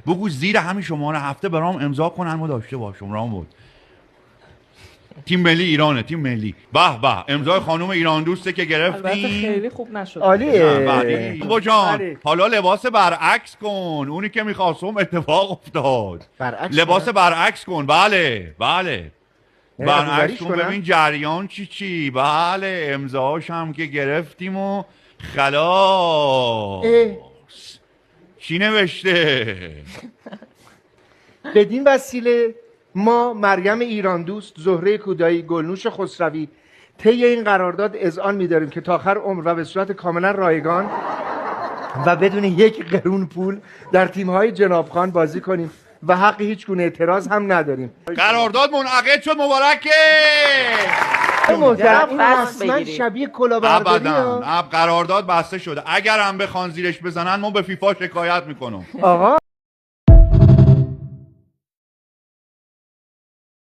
بگو زیر همین شماره هفته برام امضا کنن ما داشته باشم رام بود. تیم ملی ایرانه، تیم ملی. به به، امضای خانم ایران دوسته که البته گرفتیم. خیلی خوب نشد. عالیه بابا جان. بله. حالا لباس برعکس کن، اونی که میخواستم اتفاق افتاد. برعکس لباس کنم؟ برعکس کن. بله بله برعکس ابوذریش کن، کنم؟ ببین جریان چی. بله امضاش هم که گرفتیم و خلاص. چی نوشته؟ بدین وسیله ما مریم ایران دوست، زهره کودایی، گلنوش خسروی طی این قرارداد اذعان می‌داریم که تا آخر عمر و به صورت کاملا رایگان و بدون یک قرون پول در تیم‌های جناب خان بازی کنیم و حق هیچ گونه اعتراض هم نداریم. قرارداد منعقد شد، مبارکه. محترم این بس رسما بگیرید. شبیه کلاهبرداری ابدا قرارداد بسته شده، اگر هم بخوان زیرش بزنن ما به فیفا شکایت میکنم. آقا